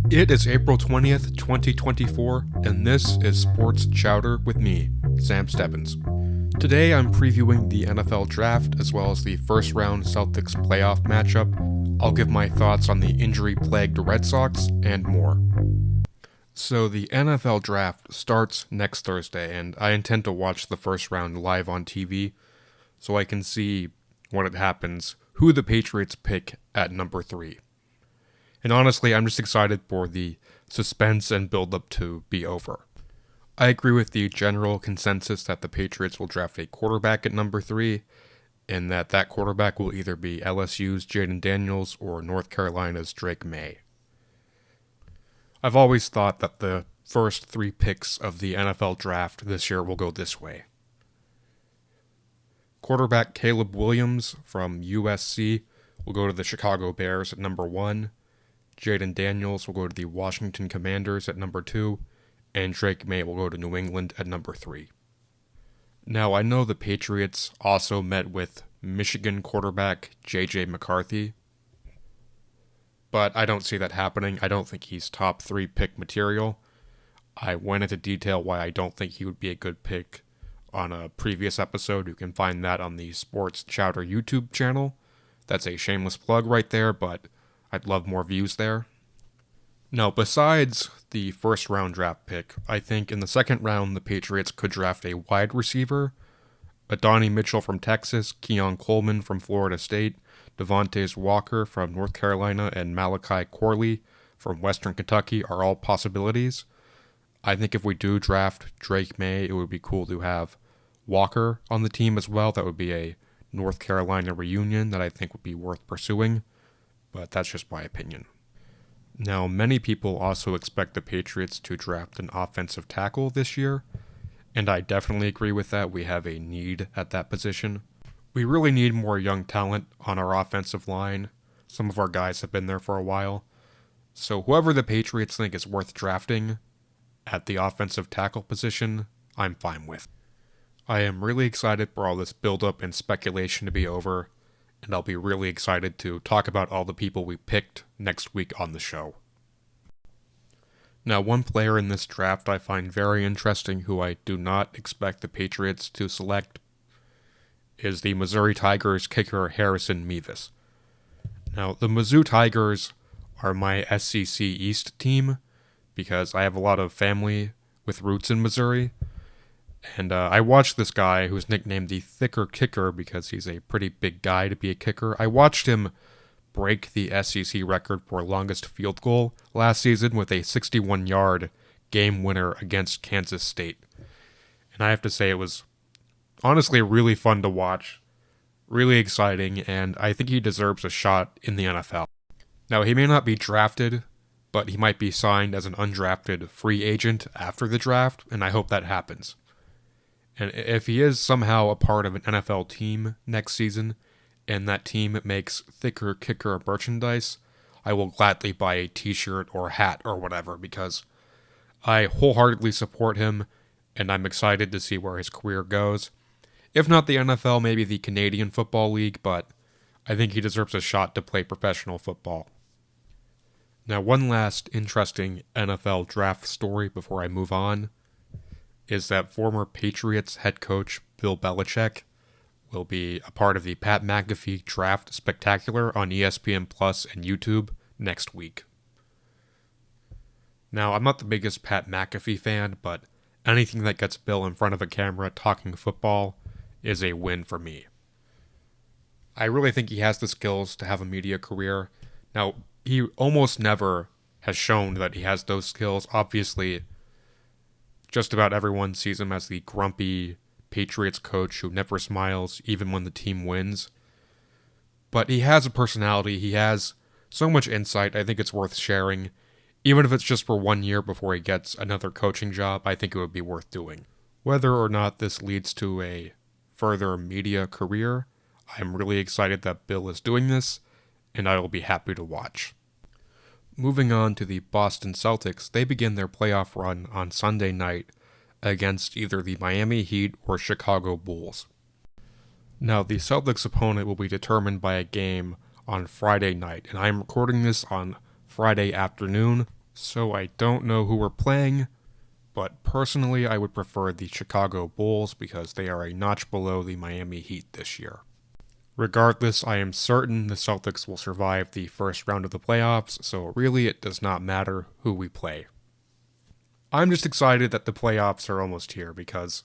It is April 20th, 2024, and this is Sports Chowder with me, Sam Stebbins. Today I'm previewing the NFL Draft as well as the first round Celtics playoff matchup. I'll give my thoughts on the injury-plagued Red Sox and more. So the NFL Draft starts next Thursday, and I intend to watch the first round live on TV so I can see when it happens who the Patriots pick at number 3. And honestly, I'm just excited for the suspense and build-up to be over. I agree with the general consensus that the Patriots will draft a quarterback at number 3, and that quarterback will either be LSU's Jaden Daniels or North Carolina's Drake May. I've always thought that the first 3 picks of the NFL Draft this year will go this way. Quarterback Caleb Williams from USC will go to the Chicago Bears at number 1. Jaden Daniels will go to the Washington Commanders at number 2, and Drake May will go to New England at number 3. Now, I know the Patriots also met with Michigan quarterback J.J. McCarthy, but I don't see that happening. I don't think he's top 3 pick material. I went into detail why I don't think he would be a good pick on a previous episode. You can find that on the Sports Chowder YouTube channel. That's a shameless plug right there, but I'd love more views there. Now, besides the first round draft pick, I think in the second round the Patriots could draft a wide receiver, Adonai Mitchell from Texas, Keon Coleman from Florida State, Devontae Walker from North Carolina, and Malachi Corley from Western Kentucky are all possibilities. I think if we do draft Drake May, it would be cool to have Walker on the team as well. That would be a North Carolina reunion that I think would be worth pursuing. But that's just my opinion. Now, many people also expect the Patriots to draft an offensive tackle this year, and I definitely agree with that. We have a need at that position. We really need more young talent on our offensive line. Some of our guys have been there for a while. So whoever the Patriots think is worth drafting at the offensive tackle position, I'm fine with. I am really excited for all this build-up and speculation to be over, and I'll be really excited to talk about all the people we picked next week on the show. Now, one player in this draft I find very interesting who I do not expect the Patriots to select is the Missouri Tigers kicker Harrison Mevis. Now, the Mizzou Tigers are my SEC East team because I have a lot of family with roots in Missouri. And I watched this guy who's nicknamed the Thicker Kicker because he's a pretty big guy to be a kicker. I watched him break the SEC record for longest field goal last season with a 61-yard game winner against Kansas State. And I have to say it was honestly really fun to watch, really exciting, and I think he deserves a shot in the NFL. Now, he may not be drafted, but he might be signed as an undrafted free agent after the draft, and I hope that happens. And if he is somehow a part of an NFL team next season, and that team makes Thicker Kicker merchandise, I will gladly buy a t-shirt or hat or whatever, because I wholeheartedly support him, and I'm excited to see where his career goes. If not the NFL, maybe the Canadian Football League, but I think he deserves a shot to play professional football. Now, one last interesting NFL draft story before I move on is that former Patriots head coach Bill Belichick will be a part of the Pat McAfee Draft Spectacular on ESPN Plus and YouTube next week. Now, I'm not the biggest Pat McAfee fan, but anything that gets Bill in front of a camera talking football is a win for me. I really think he has the skills to have a media career. Now, he almost never has shown that he has those skills. Obviously, just about everyone sees him as the grumpy Patriots coach who never smiles even when the team wins. But he has a personality. He has so much insight. I think it's worth sharing. Even if it's just for 1 year before he gets another coaching job, I think it would be worth doing. Whether or not this leads to a further media career, I'm really excited that Bill is doing this, and I will be happy to watch. Moving on to the Boston Celtics, they begin their playoff run on Sunday night against either the Miami Heat or Chicago Bulls. Now, the Celtics' opponent will be determined by a game on Friday night, and I'm recording this on Friday afternoon, So I don't know who we're playing, but personally I would prefer the Chicago Bulls because they are a notch below the Miami Heat this year. Regardless, I am certain the Celtics will survive the first round of the playoffs, so really it does not matter who we play. I'm just excited that the playoffs are almost here because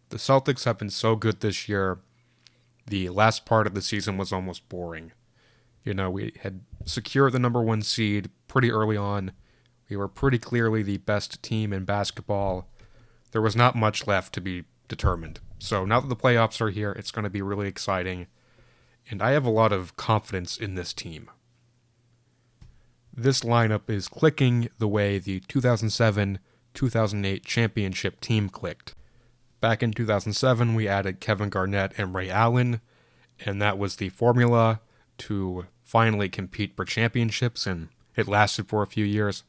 the Celtics have been so good this year. The last part of the season was almost boring. We had secured the number one seed pretty early on. We were pretty clearly the best team in basketball. There was not much left to be determined. So now that the playoffs are here, it's going to be really exciting. And I have a lot of confidence in this team. This lineup is clicking the way the 2007-2008 championship team clicked. Back in 2007, we added Kevin Garnett and Ray Allen, and that was the formula to finally compete for championships, and it lasted for a few years.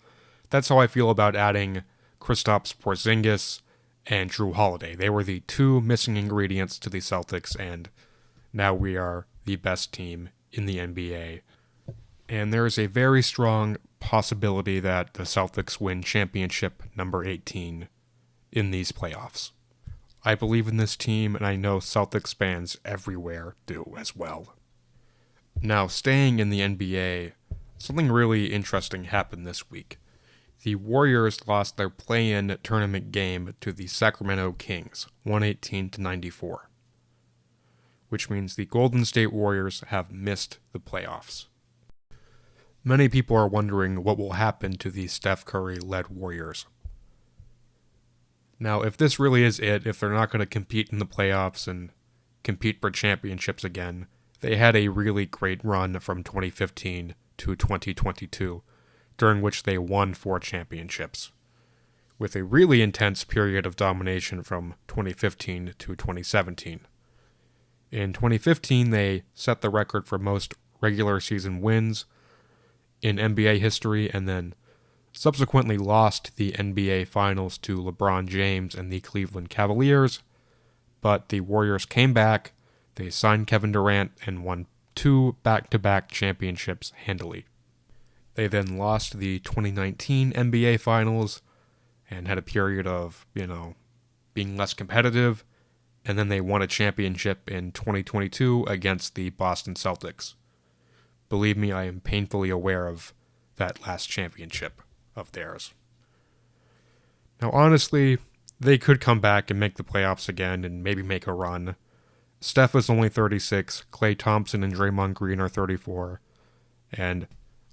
That's how I feel about adding Kristaps Porzingis and Drew Holiday. They were the two missing ingredients to the Celtics, and now we are the best team in the NBA. And there is a very strong possibility that the Celtics win championship number 18 in these playoffs. I believe in this team, and I know Celtics fans everywhere do as well. Now, staying in the NBA, something really interesting happened this week. The Warriors lost their play-in tournament game to the Sacramento Kings, 118-94, which means the Golden State Warriors have missed the playoffs. Many people are wondering what will happen to the Steph Curry-led Warriors. Now, if this really is it, if they're not going to compete in the playoffs and compete for championships again, they had a really great run from 2015 to 2022, during which they won 4 championships, with a really intense period of domination from 2015 to 2017. In 2015, they set the record for most regular season wins in NBA history, and then subsequently lost the NBA Finals to LeBron James and the Cleveland Cavaliers, but the Warriors came back, they signed Kevin Durant, and won 2 back-to-back championships handily. They then lost the 2019 NBA Finals and had a period of, being less competitive, and then they won a championship in 2022 against the Boston Celtics. Believe me, I am painfully aware of that last championship of theirs. Now, honestly, they could come back and make the playoffs again and maybe make a run. Steph is only 36, Klay Thompson and Draymond Green are 34, and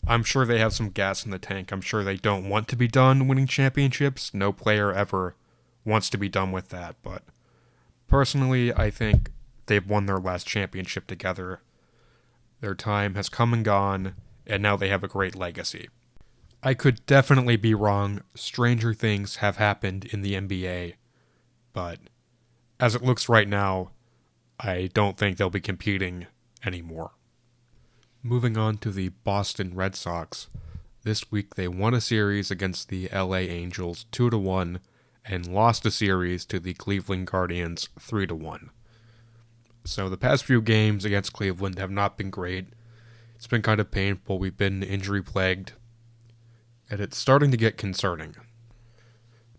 I'm sure they have some gas in the tank. I'm sure they don't want to be done winning championships. No player ever wants to be done with that, but personally, I think they've won their last championship together. Their time has come and gone, and now they have a great legacy. I could definitely be wrong. Stranger things have happened in the NBA, but as it looks right now, I don't think they'll be competing anymore. Moving on to the Boston Red Sox. This week they won a series against the LA Angels 2-1 and lost a series to the Cleveland Guardians 3-1. So the past few games against Cleveland have not been great. It's been kind of painful. We've been injury plagued, and it's starting to get concerning.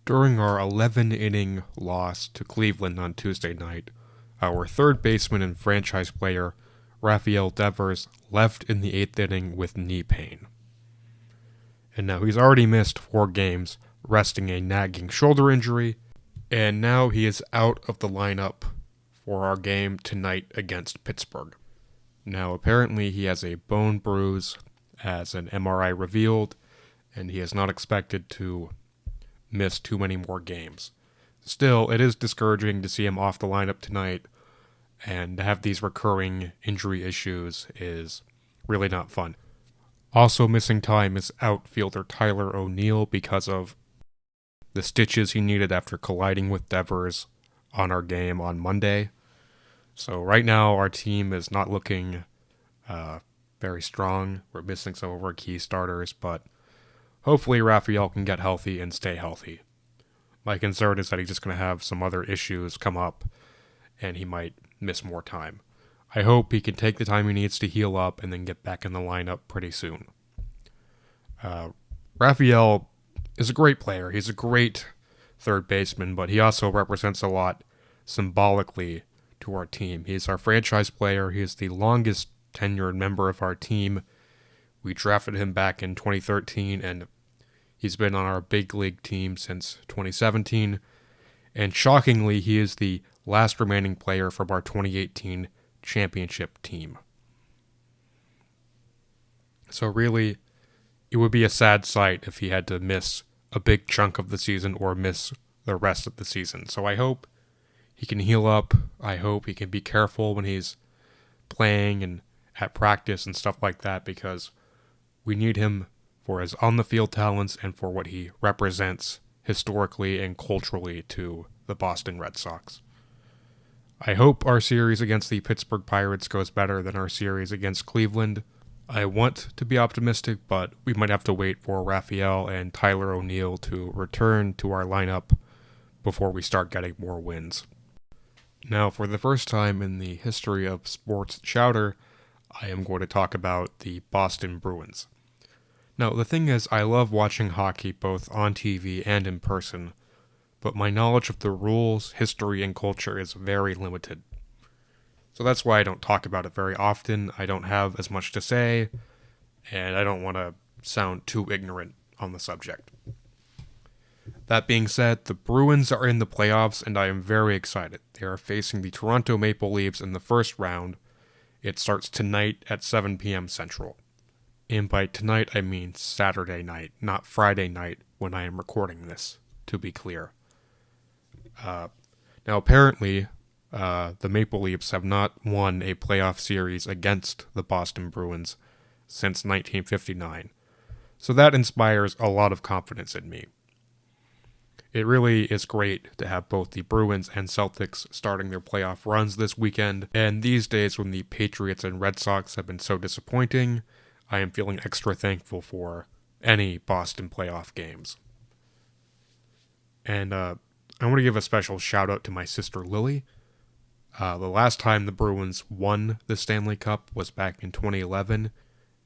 During our 11-inning loss to Cleveland on Tuesday night, our third baseman and franchise player, Rafael Devers, left in the 8th inning with knee pain. And now he's already missed 4 games, resting a nagging shoulder injury, and now he is out of the lineup for our game tonight against Pittsburgh. Now, apparently he has a bone bruise, as an MRI revealed, and he is not expected to miss too many more games. Still, it is discouraging to see him off the lineup tonight, and to have these recurring injury issues is really not fun. Also missing time is outfielder Tyler O'Neill because of the stitches he needed after colliding with Devers on our game on Monday. So right now our team is not looking very strong. We're missing some of our key starters, but hopefully Rafael can get healthy and stay healthy. My concern is that he's just going to have some other issues come up and he might miss more time. I hope he can take the time he needs to heal up and then get back in the lineup pretty soon. Rafael is a great player. He's a great third baseman, but he also represents a lot symbolically to our team. He's our franchise player. He is the longest tenured member of our team. We drafted him back in 2013, and he's been on our big league team since 2017. And shockingly, he is the last remaining player from our 2018 championship team. So really, it would be a sad sight if he had to miss a big chunk of the season or miss the rest of the season. So I hope he can heal up. I hope he can be careful when he's playing and at practice and stuff like that, because we need him for his on-the-field talents and for what he represents historically and culturally to the Boston Red Sox. I hope our series against the Pittsburgh Pirates goes better than our series against Cleveland. I want to be optimistic, but we might have to wait for Raphael and Tyler O'Neill to return to our lineup before we start getting more wins. Now, for the first time in the history of Sports Chowder, I am going to talk about the Boston Bruins. Now, the thing is, I love watching hockey both on TV and in person, but my knowledge of the rules, history, and culture is very limited. So that's why I don't talk about it very often. I don't have as much to say, and I don't want to sound too ignorant on the subject. That being said, the Bruins are in the playoffs, and I am very excited. They are facing the Toronto Maple Leafs in the first round. It starts tonight at 7 p.m. Central. And by tonight, I mean Saturday night, not Friday night when I am recording this, to be clear. Now, apparently, the Maple Leafs have not won a playoff series against the Boston Bruins since 1959. So that inspires a lot of confidence in me. It really is great to have both the Bruins and Celtics starting their playoff runs this weekend, and these days when the Patriots and Red Sox have been so disappointing, I am feeling extra thankful for any Boston playoff games. And I want to give a special shout out to my sister Lily. The last time the Bruins won the Stanley Cup was back in 2011,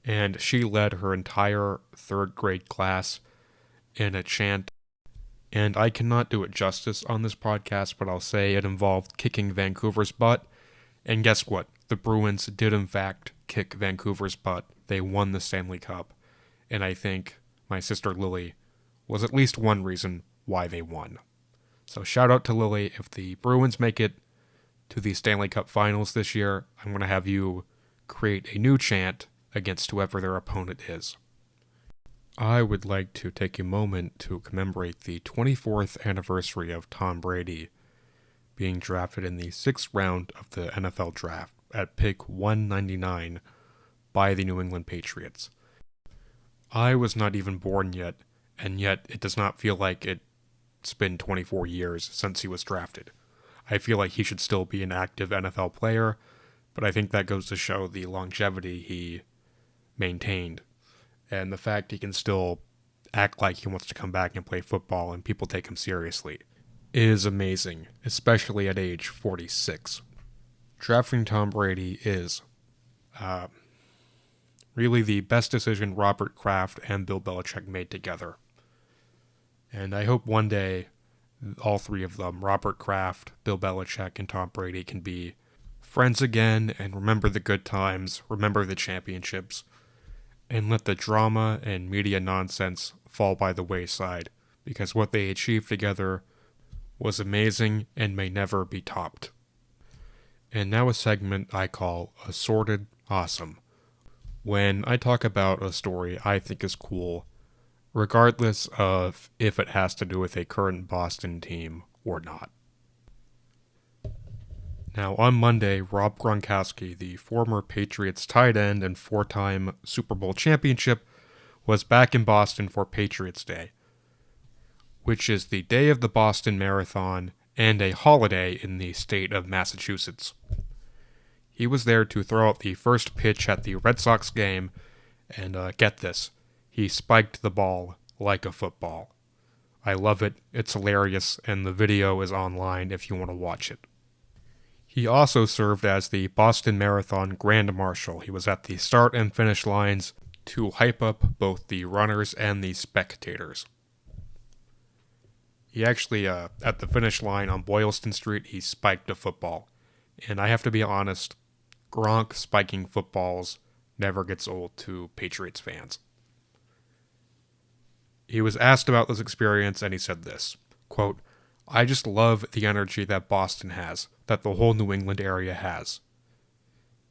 and she led her entire third grade class in a chant. And I cannot do it justice on this podcast, but I'll say it involved kicking Vancouver's butt. And guess what? The Bruins did in fact kick Vancouver's butt. They won the Stanley Cup. And I think my sister Lily was at least one reason why they won. So shout out to Lily. If the Bruins make it to the Stanley Cup Finals this year, I'm going to have you create a new chant against whoever their opponent is. I would like to take a moment to commemorate the 24th anniversary of Tom Brady being drafted in the 6th round of the NFL Draft at pick 199 by the New England Patriots. I was not even born yet, and yet it does not feel like it's been 24 years since he was drafted. I feel like he should still be an active NFL player, but I think that goes to show the longevity he maintained. And the fact he can still act like he wants to come back and play football and people take him seriously is amazing, especially at age 46. Drafting Tom Brady is really the best decision Robert Kraft and Bill Belichick made together. And I hope one day all three of them, Robert Kraft, Bill Belichick, and Tom Brady, can be friends again and remember the good times, remember the championships, and let the drama and media nonsense fall by the wayside, because what they achieved together was amazing and may never be topped. And now a segment I call Assorted Awesome, when I talk about a story I think is cool, regardless of if it has to do with a current Boston team or not. Now, on Monday, Rob Gronkowski, the former Patriots tight end and four-time Super Bowl championship, was back in Boston for Patriots Day, which is the day of the Boston Marathon and a holiday in the state of Massachusetts. He was there to throw out the first pitch at the Red Sox game, and get this, he spiked the ball like a football. I love it, it's hilarious, and the video is online if you want to watch it. He also served as the Boston Marathon Grand Marshal. He was at the start and finish lines to hype up both the runners and the spectators. He actually, at the finish line on Boylston Street, he spiked a football. And I have to be honest, Gronk spiking footballs never gets old to Patriots fans. He was asked about this experience, and he said this, quote, "I just love the energy that Boston has, that the whole New England area has.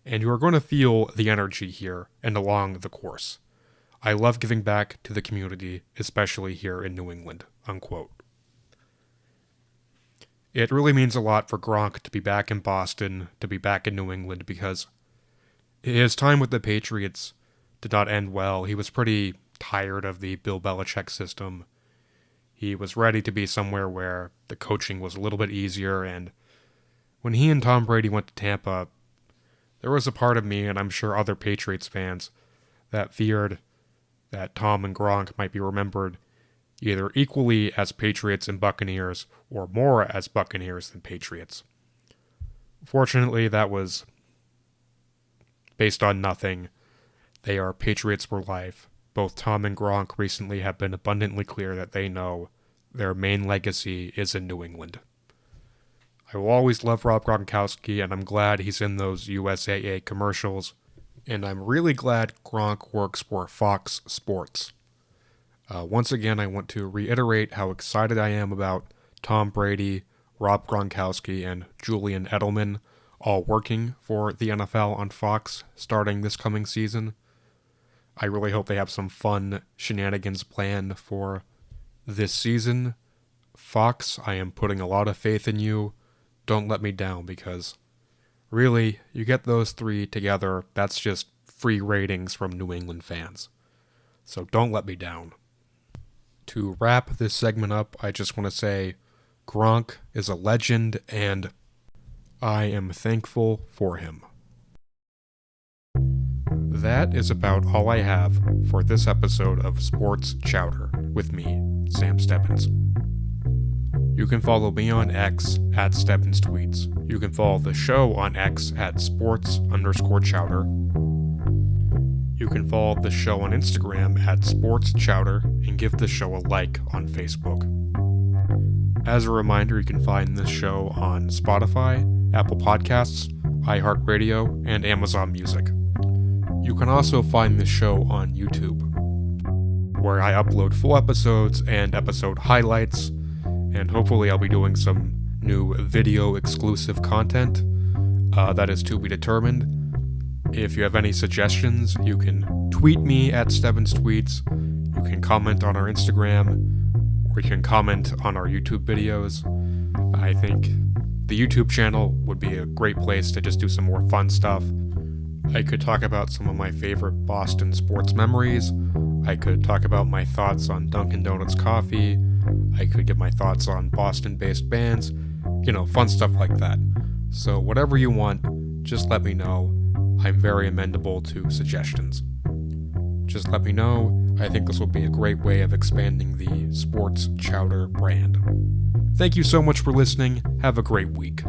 And you are going to feel the energy here and along the course. I love giving back to the community, especially here in New England," unquote. It really means a lot for Gronk to be back in Boston, to be back in New England, because his time with the Patriots did not end well. He was pretty tired of the Bill Belichick system. He was ready to be somewhere where the coaching was a little bit easier, and when he and Tom Brady went to Tampa, there was a part of me, and I'm sure other Patriots fans, that feared that Tom and Gronk might be remembered either equally as Patriots and Buccaneers or more as Buccaneers than Patriots. Fortunately, that was based on nothing. They are Patriots for life. Both Tom and Gronk recently have been abundantly clear that they know their main legacy is in New England. I will always love Rob Gronkowski, and I'm glad he's in those USAA commercials, and I'm really glad Gronk works for Fox Sports. Once again, I want to reiterate how excited I am about Tom Brady, Rob Gronkowski, and Julian Edelman all working for the NFL on Fox starting this coming season. I really hope they have some fun shenanigans planned for this season. Fox, I am putting a lot of faith in you. Don't let me down, because really, you get those three together, that's just free ratings from New England fans. So don't let me down. To wrap this segment up, I just want to say Gronk is a legend, and I am thankful for him. That is about all I have for this episode of Sports Chowder with me, Sam Stebbins. You can follow me on X at Stebbins Tweets. You can follow the show on X at sports_chowder. You can follow the show on Instagram at Sports Chowder and give the show a like on Facebook. As a reminder, you can find this show on Spotify, Apple Podcasts, iHeartRadio, and Amazon Music. You can also find this show on YouTube, where I upload full episodes and episode highlights, and hopefully I'll be doing some new video exclusive content. That is to be determined. If you have any suggestions, you can tweet me at Stebbins Tweets, you can comment on our Instagram, or you can comment on our YouTube videos. I think the YouTube channel would be a great place to just do some more fun stuff. I could talk about some of my favorite Boston sports memories. I could talk about my thoughts on Dunkin' Donuts coffee. I could give my thoughts on Boston-based bands. Fun stuff like that. So whatever you want, just let me know. I'm very amenable to suggestions. Just let me know. I think this will be a great way of expanding the Sports Chowder brand. Thank you so much for listening. Have a great week.